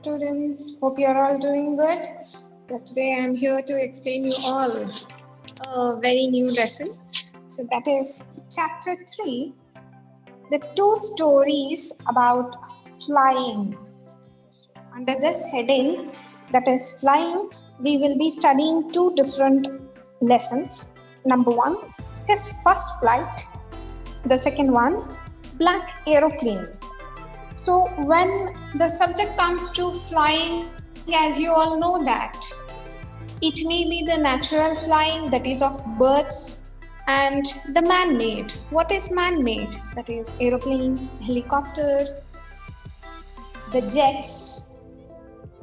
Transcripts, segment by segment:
Students, hope you're all doing good. So today I'm here to explain you all a very new lesson. So that is chapter 3, the two stories about flying. Under this heading, that is flying, we will be studying two different lessons. Number 1, his first flight. The second one, black aeroplane. So, when the subject comes to flying, as you all know that it may be the natural flying, that is of birds, and the man made. What is man made? That is aeroplanes, helicopters, the jets,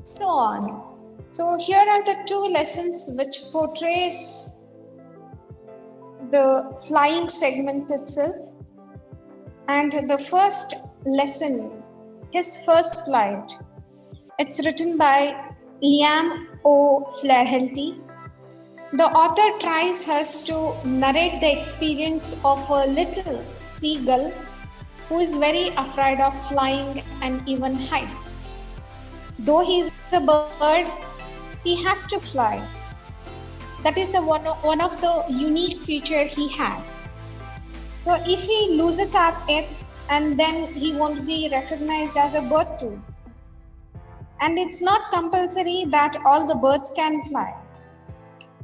so on. So, here are the two lessons which portrays the flying segment itself. And the first lesson, his first flight. It's written by Liam O. Flaherty. The author tries us to narrate the experience of a little seagull who is very afraid of flying and even heights. Though he is a bird, he has to fly. That is the one of the unique feature he had. So if he loses up it, and then he won't be recognized as a bird too. And it's not compulsory that all the birds can fly.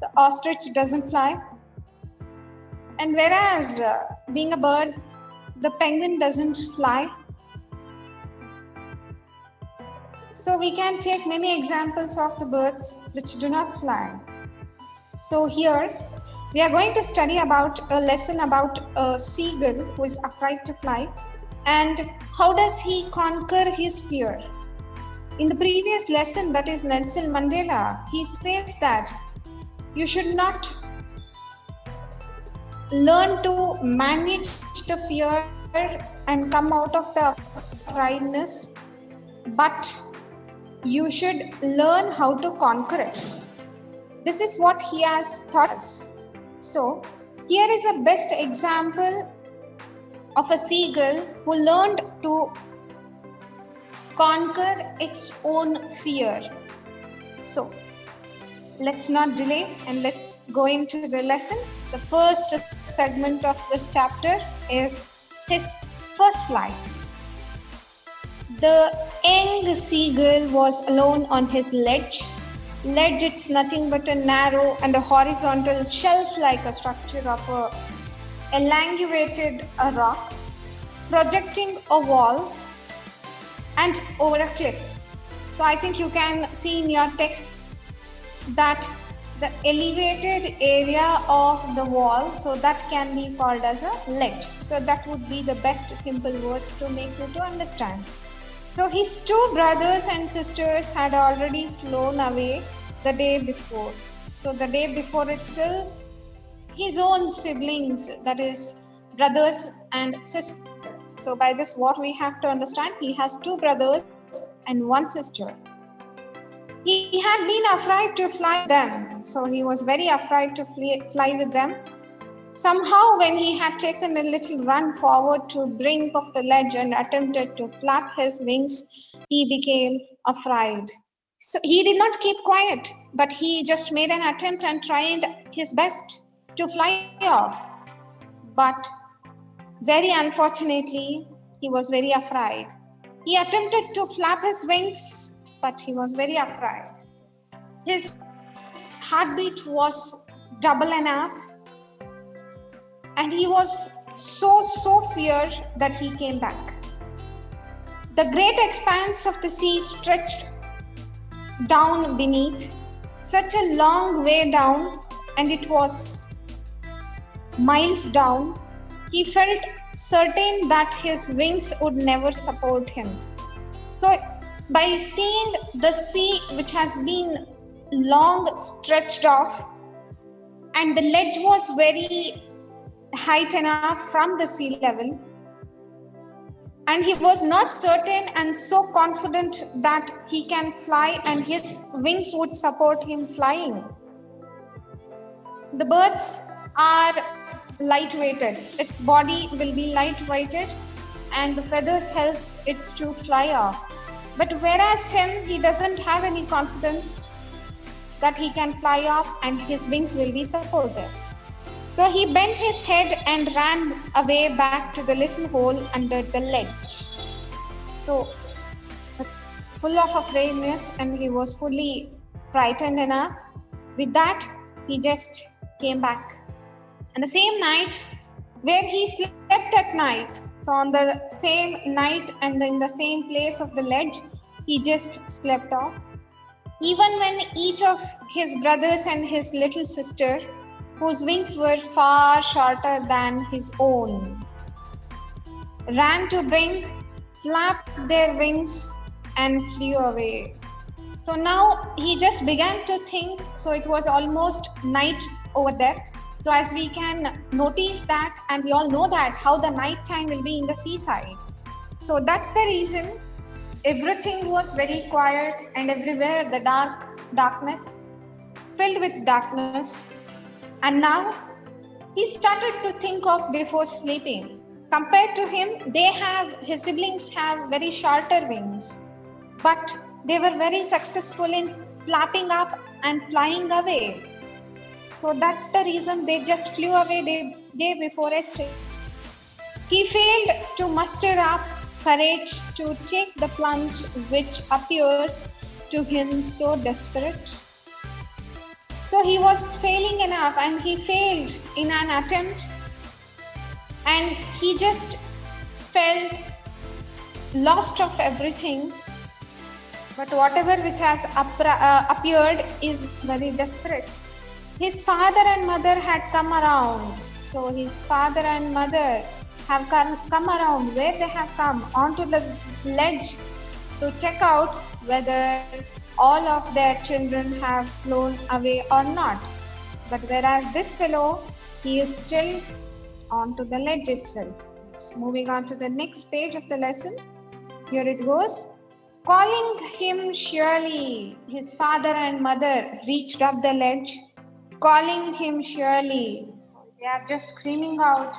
The ostrich doesn't fly. And whereas being a bird, the penguin doesn't fly. So we can take many examples of the birds which do not fly. So here we are going to study about a lesson about a seagull who is afraid to fly and how does he conquer his fear. In the previous lesson, that is Nelson Mandela, he says that you should not learn to manage the fear and come out of the afraidness, but you should learn how to conquer it. This is what he has taught us. So, here is a best example of a seagull who learned to conquer its own fear. So, let's not delay and let's go into the lesson. The first segment of this chapter is his first flight. The young seagull was alone on his ledge. Ledge, it's nothing but a narrow and a horizontal shelf-like a structure of a elongated rock projecting a wall and over a cliff. So I think you can see in your texts that the elevated area of the wall, so that can be called as a ledge. So that would be the best simple words to make you to understand. So his two brothers and sisters had already flown away the day before. So the day before itself, his own siblings, that is brothers and sisters. So by this what we have to understand, he has two brothers and one sister. He had been afraid to fly with them. So he was very afraid to fly with them. Somehow when he had taken a little run forward to the brink of the ledge and attempted to flap his wings, he became afraid. So he did not keep quiet, but he just made an attempt and tried his best to fly off. But very unfortunately, he was very afraid. He attempted to flap his wings, but he was very afraid. His heartbeat was double enough, and he was so feared that he came back. The great expanse of the sea stretched down beneath, such a long way down, and it was miles down. He felt certain that his wings would never support him. So, by seeing the sea which has been long stretched off, and the ledge was very height enough from the sea level, and he was not certain and so confident that he can fly and his wings would support him flying. The birds are light-weighted. Its body will be light-weighted and the feathers helps it to fly off. But whereas him, he doesn't have any confidence that he can fly off and his wings will be supported. So he bent his head and ran away back to the little hole under the ledge. So full of afraidness and he was fully frightened enough. With that, he just came back. And the same night where he slept at night, so on the same night and in the same place of the ledge, he just slept off. Even when each of his brothers and his little sister, whose wings were far shorter than his own, ran to bring, flapped their wings and flew away. So now he just began to think, so it was almost night over there. So as we can notice that, and we all know that how the night time will be in the seaside. So that's the reason everything was very quiet and everywhere the darkness, filled with darkness. And now he started to think of before sleeping. Compared to him, his siblings have very shorter wings, but they were very successful in flapping up and flying away. So that's the reason they just flew away day before yesterday. He failed to muster up courage to take the plunge which appears to him so desperate. So he was failing enough and he failed in an attempt and he just felt lost of everything. But whatever which has appeared is very desperate. His father and mother had come around. So his father and mother have come around where they have come onto the ledge to check out whether all of their children have flown away or not. But whereas this fellow, he is still onto the ledge itself. Moving on to the next page of the lesson. Here it goes. Calling him surely, his father and mother reached up the ledge, calling him surely. They are just screaming out,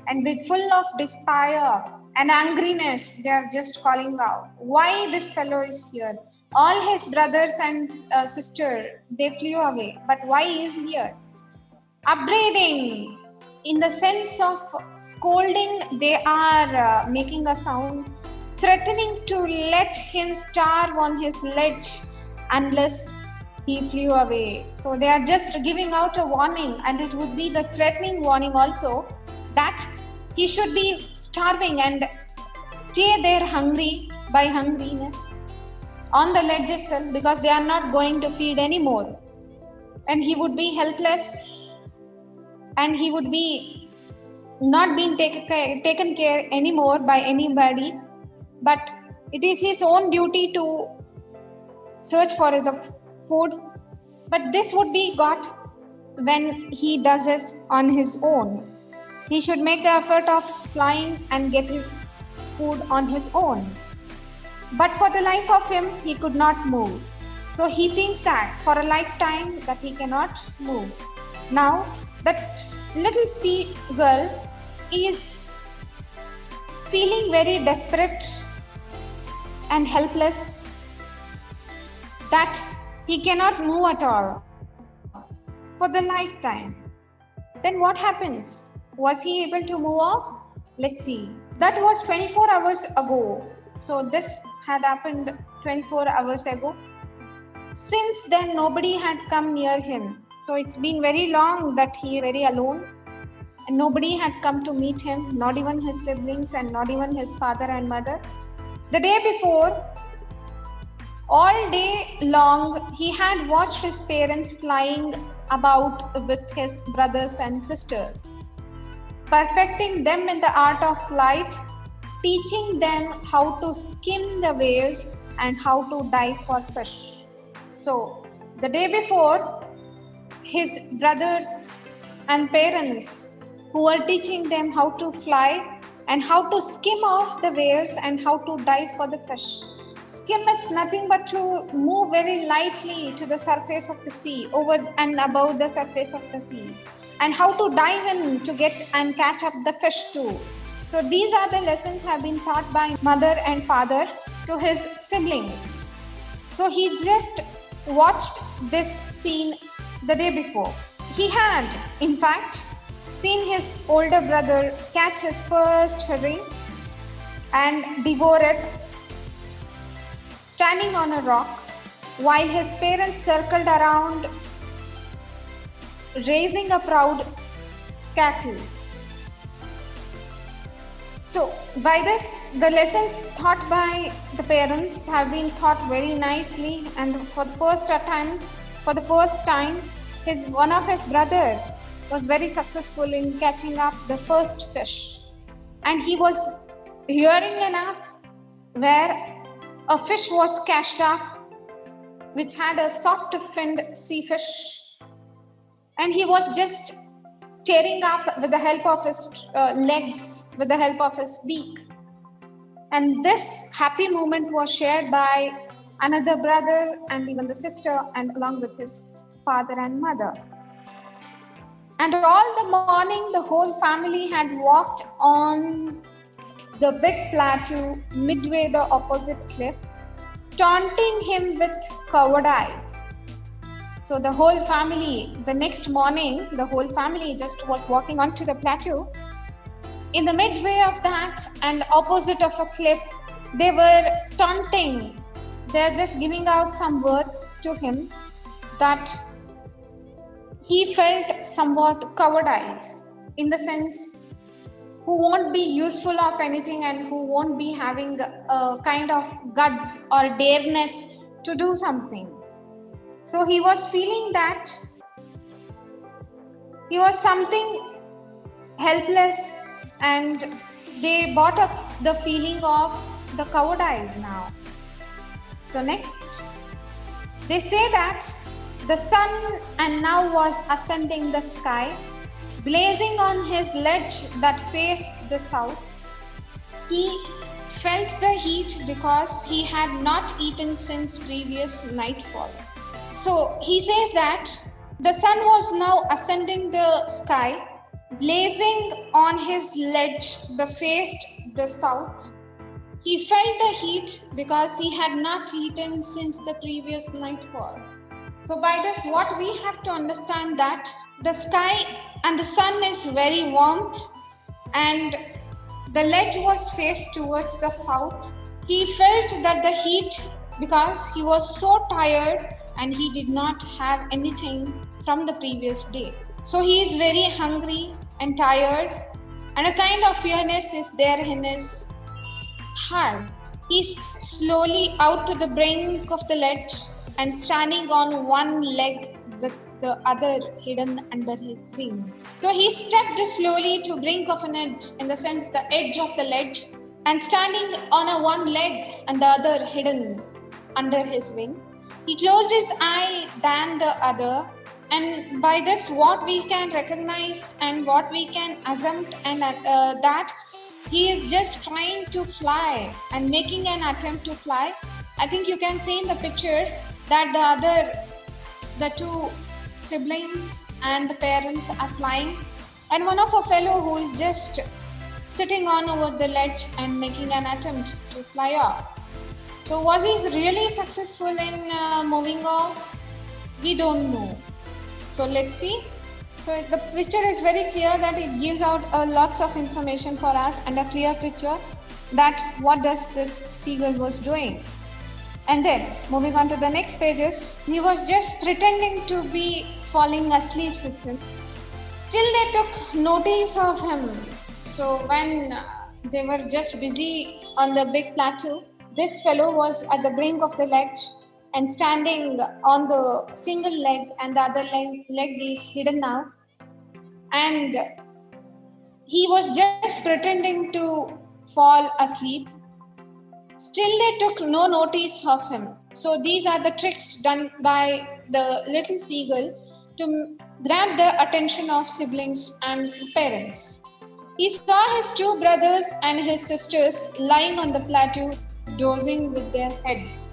and with full of despair and angriness, they are just calling out. Why this fellow is here? All his brothers and sister, they flew away, but why he is here? Upbraiding, in the sense of scolding, they are making a sound, threatening to let him starve on his ledge unless he flew away. So they are just giving out a warning, and it would be the threatening warning also that he should be starving and stay there hungry by hungriness on the ledge itself, because they are not going to feed anymore, and he would be helpless and he would be not being taken care anymore by anybody. But it is his own duty to search for the food. But this would be got when he does it on his own. He should make the effort of flying and get his food on his own. But for the life of him, he could not move. So he thinks that for a lifetime that he cannot move. Now, that little seagull is feeling very desperate and helpless, that he cannot move at all for the lifetime. Then what happens? Was he able to move off? Let's see. That was 24 hours ago. So this had happened 24 hours ago. Since then, nobody had come near him. So it's been very long that he is very alone. And nobody had come to meet him, not even his siblings and not even his father and mother. The day before, all day long, he had watched his parents flying about with his brothers and sisters, perfecting them in the art of flight, teaching them how to skim the waves and how to dive for fish. So, the day before, his brothers and parents who were teaching them how to fly and how to skim off the waves and how to dive for the fish. Skim, it's nothing but to move very lightly to the surface of the sea, over and above the surface of the sea, and how to dive in to get and catch up the fish too. So these are the lessons have been taught by mother and father to his siblings. So he just watched this scene the day before. He had, in fact, seen his older brother catch his first ring and devour it, standing on a rock, while his parents circled around, raising a proud cackle. So, by this, the lessons taught by the parents have been taught very nicely, and for the first time, one of his brother was very successful in catching up the first fish, and he was hearing enough where a fish was catched up, which had a soft-finned sea fish, and he was just tearing up with the help of his legs, with the help of his beak. And this happy moment was shared by another brother and even the sister, and along with his father and mother. And all the morning, the whole family had walked on the big plateau midway the opposite cliff, taunting him with coward eyes. So the whole family, the next morning, the whole family just was walking onto the plateau. In the midway of that and opposite of a cliff, they were taunting. They're just giving out some words to him that he felt somewhat coward eyes, in the sense who won't be useful of anything and who won't be having a kind of guts or dareness to do something. So he was feeling that he was something helpless, and they brought up the feeling of the coward eyes now. So next, they say that the sun and now was ascending the sky, blazing on his ledge that faced the south. He felt the heat because he had not eaten since previous nightfall. So he says that the sun was now ascending the sky, blazing on his ledge that faced the south. He felt the heat because he had not eaten since the previous nightfall. So by this, what we have to understand that the sky and the sun is very warm, and the ledge was faced towards the south. He felt that the heat because he was so tired and he did not have anything from the previous day. So he is very hungry and tired, and a kind of fearness is there in his heart. He's slowly out to the brink of the ledge and standing on one leg with the other hidden under his wing. So he stepped slowly to brink of an edge, in the sense the edge of the ledge, and standing on a one leg and the other hidden under his wing. He closed his eye than the other, and by this what we can recognize and what we can assume and that he is just trying to fly and making an attempt to fly. I think you can see in the picture that the two siblings and the parents are flying, and one of a fellow who is just sitting on over the ledge and making an attempt to fly off. So was he really successful in moving off? We don't know. So let's see. So the picture is very clear that it gives out lots of information for us, and a clear picture that what does this seagull was doing. And then moving on to the next pages, he was just pretending to be falling asleep. Still they took notice of him. So when they were just busy on the big plateau, this fellow was at the brink of the ledge and standing on the single leg, and the other leg is hidden now. And he was just pretending to fall asleep. Still they took no notice of him. So these are the tricks done by the little seagull to grab the attention of siblings and parents. He saw his two brothers and his sisters lying on the plateau, dozing with their heads.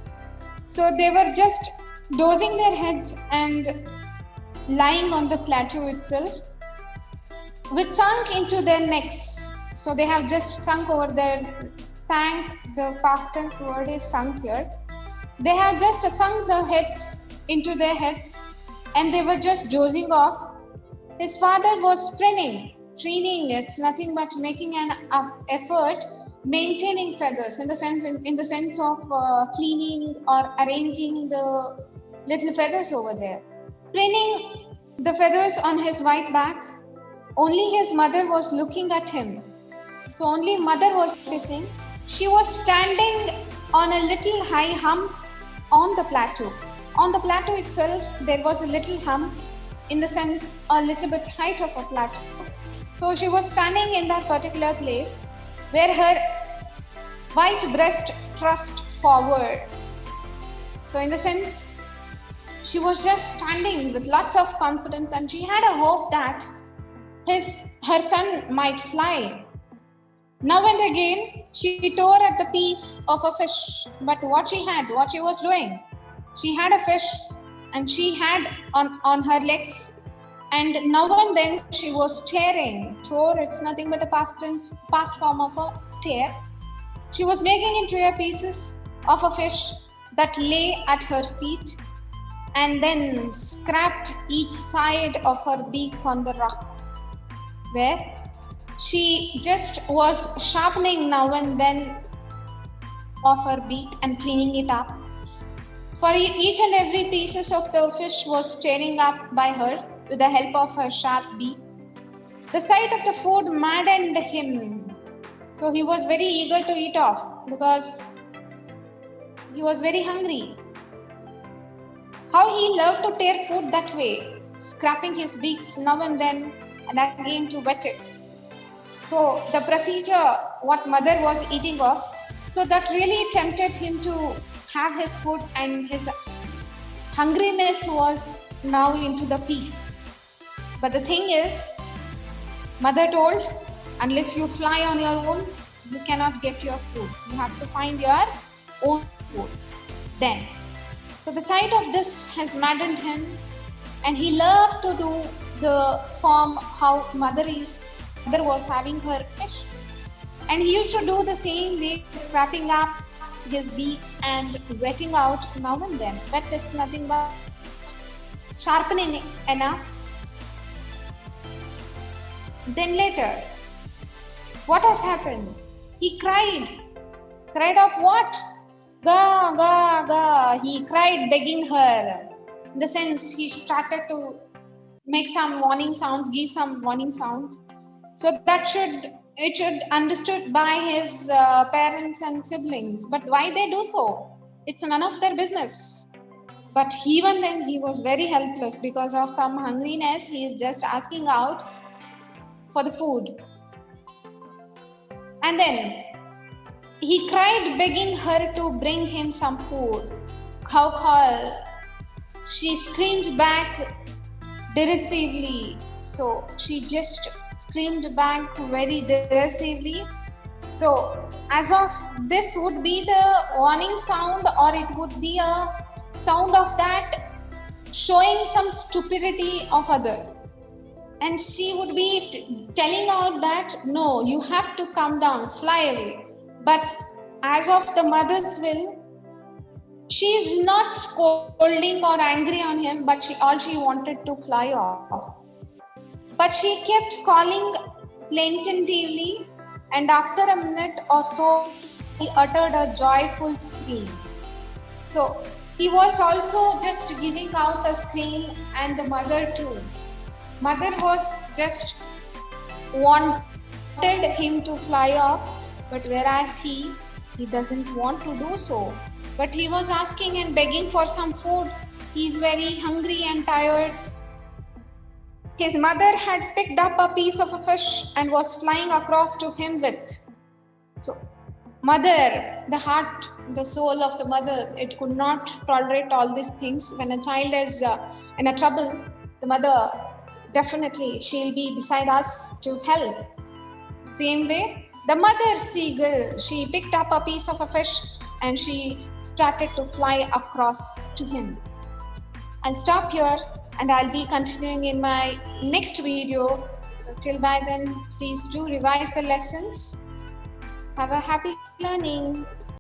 So they were just dozing their heads and lying on the plateau itself, which sunk into their necks. So they have just sank the past tense word is sunk here. They have just sunk the heads into their heads and they were just dozing off. His father was training. It's nothing but making an effort, maintaining feathers in the sense of cleaning or arranging the little feathers over there. Preening the feathers on his white back. Only his mother was looking at him. So only mother was noticing. She was standing on a little high hump on the plateau. On the plateau itself, there was a little hump, in the sense a little bit height of a plateau. So she was standing in that particular place where her white breast thrust forward. So in the sense, she was just standing with lots of confidence and she had a hope that her son might fly. Now and again, she tore at the piece of a fish, but what she was doing, she had a fish and she had on her legs, and now and then she was tearing. Tore, it's nothing but a past form of a tear. She was making into pieces of a fish that lay at her feet and then scraped each side of her beak on the rock, where she just was sharpening now and then of her beak and cleaning it up. For each and every pieces of the fish was tearing up by her with the help of her sharp beak. The sight of the food maddened him. So he was very eager to eat off because he was very hungry. How he loved to tear food that way, scraping his beaks now and then and again to wet it. So the procedure, what mother was eating off, so that really tempted him to have his food, and his hungriness was now into the peak. But the thing is, mother told, unless you fly on your own, you cannot get your food. You have to find your own food. Then, so the sight of this has maddened him, and he loved to do the form how mother was having her fish. And he used to do the same way, scraping up his beak and wetting out now and then. But it's nothing but sharpening enough. Then later, what has happened? He cried. Cried of what? Ga, ga, ga. He cried, begging her. In the sense, he started to make some warning sounds, give some warning sounds. So that it should understood by his parents and siblings. But why they do so? It's none of their business. But even then, he was very helpless because of some hungriness. He is just asking out for the food. And then he cried, begging her to bring him some food. Cow call. She screamed back derisively. So she just screamed back very derisively. So as of this would be the warning sound, or it would be a sound of that showing some stupidity of others. And she would be telling out that, no, you have to come down, fly away. But as of the mother's will, she is not scolding or angry on him, but all she wanted to fly off. But she kept calling plaintively, and after a minute or so, he uttered a joyful scream. So he was also just giving out a scream, and the mother too. Mother was just wanted him to fly off, but whereas he doesn't want to do so. But he was asking and begging for some food. He's very hungry and tired. His mother had picked up a piece of a fish and was flying across to him with. So, mother, the heart, the soul of the mother, it could not tolerate all these things. When a child is in a trouble, the mother, definitely she'll be beside us to help. Same way, the mother seagull, she picked up a piece of a fish and she started to fly across to him. I'll stop here and I'll be continuing in my next video. So till by then, please do revise the lessons. Have a happy learning.